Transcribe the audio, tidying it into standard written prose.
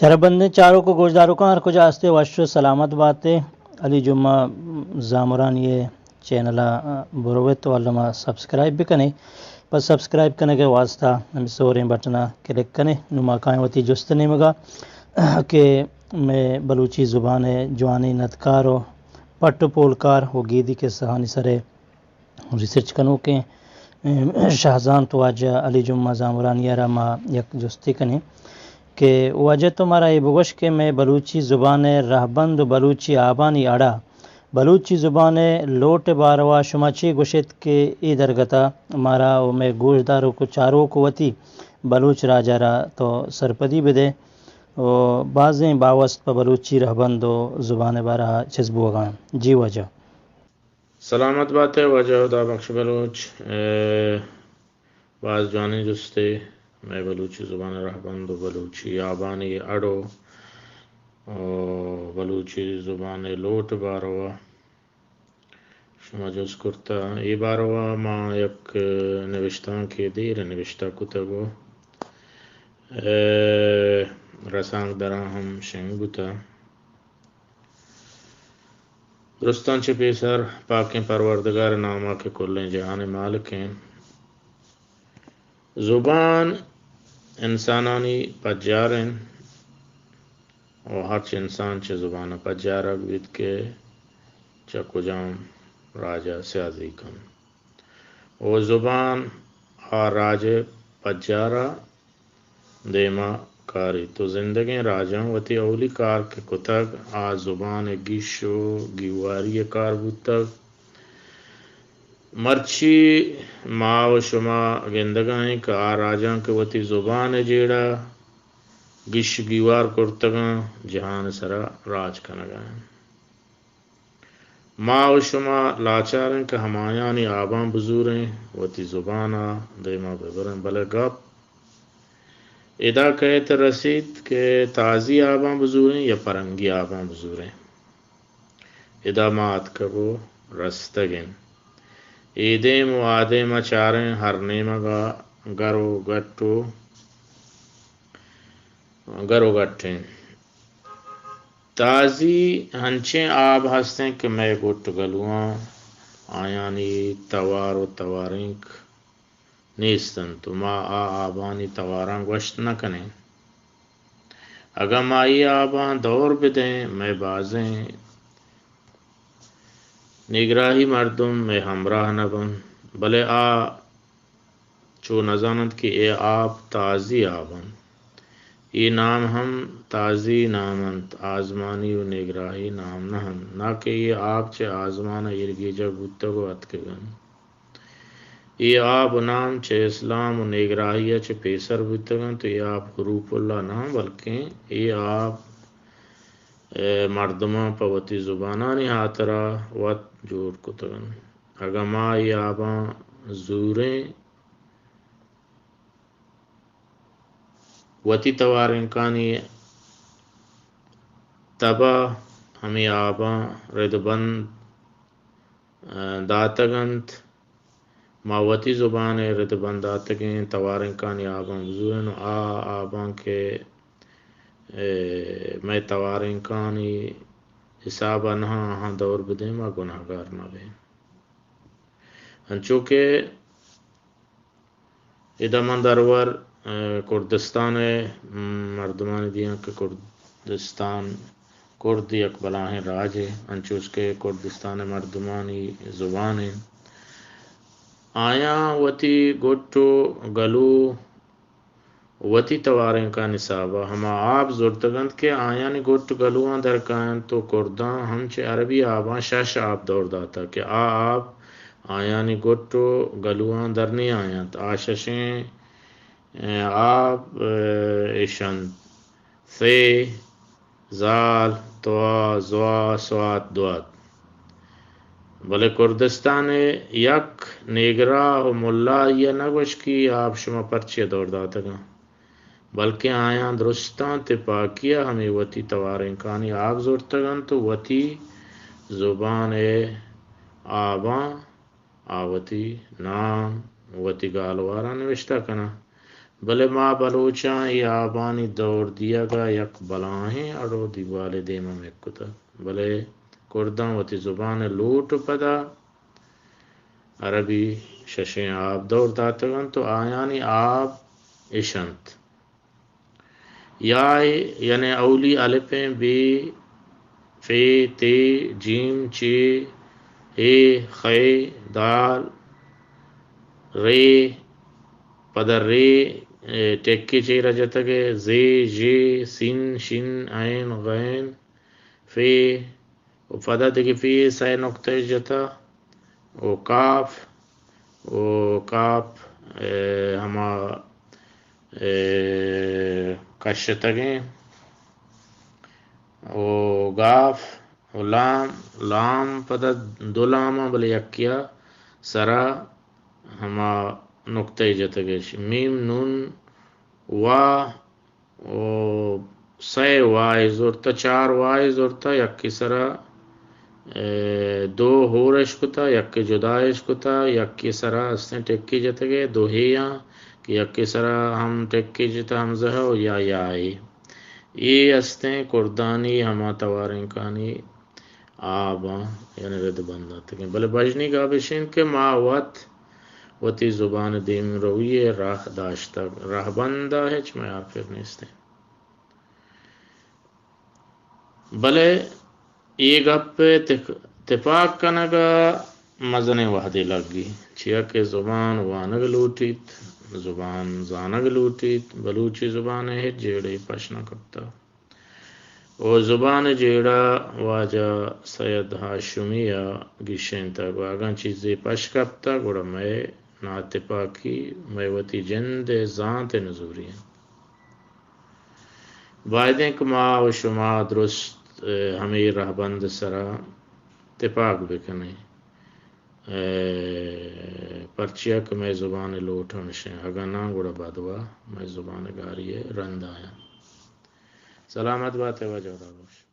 شربند چاروں کو گوشداروں کا ہر کجا ہستے واشو سلامت باتیں علی جمعہ زامران یہ چینل بروت علامہ سبسکرائب بھی کنے بس سبسکرائب کرنے کے واسطہ ہم سوریں بٹنا کلک کنے نما قائمتی جستنے مگا کہ میں بلوچی زبان جوانی نتکار و پٹ پولکار ہو گیدی کے سہانی سرے ریسرچ کنو کے شاہزان تو آج علی جمعہ زامران یہ رما یک جستی کنے کہ وجہ تمہارا یہ بگوش کہ میں بلوچی زبان رہبند و بلوچی آبانی اڑا بلوچی زبان لوٹ باروا شماچی گوشت کے ای درگتا مارا و میں گوشداروں کو چاروں کو وتی بلوچ راجا را تو سرپدی بدے و بعضیں باوست پا بلوچی رہبند و زبان بارا چسبو گان جی وجہ سلامت بات ہے وجہ دا بخش بلوچ بعض جوانی جستے میں بلوچی زبان رہبند و بلوچی آبانی اڑو بلوچی زبان لوٹ باروا شما جس کرتا ای باروا ما یک نوشتان کے دیر نوشتہ کتگو رسانگ دران ہم شنگوتا درستان چپی سر پاکیں پروردگار نامہ کے کلیں جہان مالکیں زبان انسانانی پجارن اور ہر انسان چے زبان پجارک بیت کے چکو جام راجہ سیازی کن وہ زبان آ راجہ پجارا دیما کاری تو زندگی راجاں وتی اولی کار کے کتگ آ زبان گیشو گیواری کار بودتگ مرچی ماو شما گندگائیں کہ آ راجاں کے وتی زبان جیڑا گش گیوار کرتگاں جہان سرا راج کنگائیں ماو شما لاچاریں کہ ہمایانی آباں بزوریں وتی زبانا دیما ببریں بلے گپ ادا کہت رسید کہ تازی آباں بزوریں یا پرنگی آباں بزوریں ادا مات کبو رستگیں ایدیم و آدیم چاریں ہر نیمگا گرو گٹیں تازی ہنچیں آب ہستیں کہ میں گٹ گلواں آیانی توار و توارنک نیستن تو ما آبانی تواران گوشت نہ کنیں اگر مائی آبان دور بدیں میں بازیں نگراہی مردم میں ہمراہ نبن بلے چو نزانت کہ اے آب تازی آبن یہ نام ہم تازی نامنت آزمانی و نگراہی نام نہن نہ کہ یہ آب چے آزمانہ ارگی جب بودتگو اتکگن یہ آب نام چے اسلام و نگراہی چے پیسر بودتگن تو یہ آب حروف اللہ نام بلکہ یہ آب مردمہ پوتی زبانانی ہاترا وط جوڑ کتگن اگر ما یہ آباں زوریں وتی توارنکانی تبا ہمیں آباں ردبند داتگنت ما وتی زبان ردبند داتگیں توارنکانی آباں بزورن آباں کے میں توارنکانی حسابہ نہاں دور بدیں ما گناہ گار نہ بیں چونکہ ادامہ درور کردستان مردمان دیاں کہ کردستان کرد یک بلاہیں راج ہے انچوس کے کردستان مردمانی زبان ہیں آیاں وتی گٹو گلو وتی تواریں کا نصابہ ہما آب زورتگند کے آیاں گٹ گلوان درکائیں تو کرداں ہمچے عربی آباں شش آب دور داتا کہ آب آیاں گٹو گلوان درنی آیاں آششیں آب ایشن فے زال توا زوا سوات دوات بلے کردستان یک نیگرا و ملا یا نگوش کی آپ شما پرچے دور داتگاں بلکہ آیاں درستان تپاکیہ ہمیں وتی توارنکانی آب زورتگن تو وتی زبان آباں آوتی نام وتی گالوارا نوشتہ کنا بلے ماں بلوچاں یہ آبانی دور دیا گا یک بلاہیں اڑو دی والدیم مکتا بلے کرداں وتی زبان لوٹ پدا عربی ششیں آب دور داتگن تو آیانی آب اشنت یائے یعنی اولی الفیں بے فے تے جیم چے اے خے دال رے پدر رے ٹیکی چے رجتگے زے جے سین شن عین غین فے و پدا دیگه فی سه نقطه جتا و کاف ہما کشتگیں و گاف و لام پدا دو لاما بل یکیا سرا ہما نقطہ جتگے میم نون وا و سه وائے زورتا چار وائے زورتا یکی سرا دو ہورش کتا یکی جدائش کتا یکی سرا اس نے ٹکی جتگے دو ہیاں کہ یکی سرا ہم ٹکی جتا حمزہ ہے و یا آئی یہ استیں کردانی ہما توارنکانی آبا یعنی رد بندہ تکیں بلے بجنی کا بشین کے ماوت وتی زبان دیم رویے راہ داشتا راہ بندہ ہے چھ میں آفر نیستے بلے یہ گپ اتفاق کنگا مزنے وحدی لگی چیا کہ زبان وانگ لوٹیت زبان زانگ لوٹیت بلوچی زبان ہے جیڑے پشنا کبتا و زبان جیڑا واجہ سید ہاشمیہ گشین تا گواگان چیزیں پش کبتا گوڑا میں ناتفاقی میں وتی جند ذات نزوری ہیں بائدیں کما و شما درست ہمیں رہ بند سرا اتفاق بکنے پرچیا کہ میں زبان لوٹ ہنشیں اگر نا گوڑا بادوا میں زبان گاری رند آیا سلامت بات ہے وجہ باش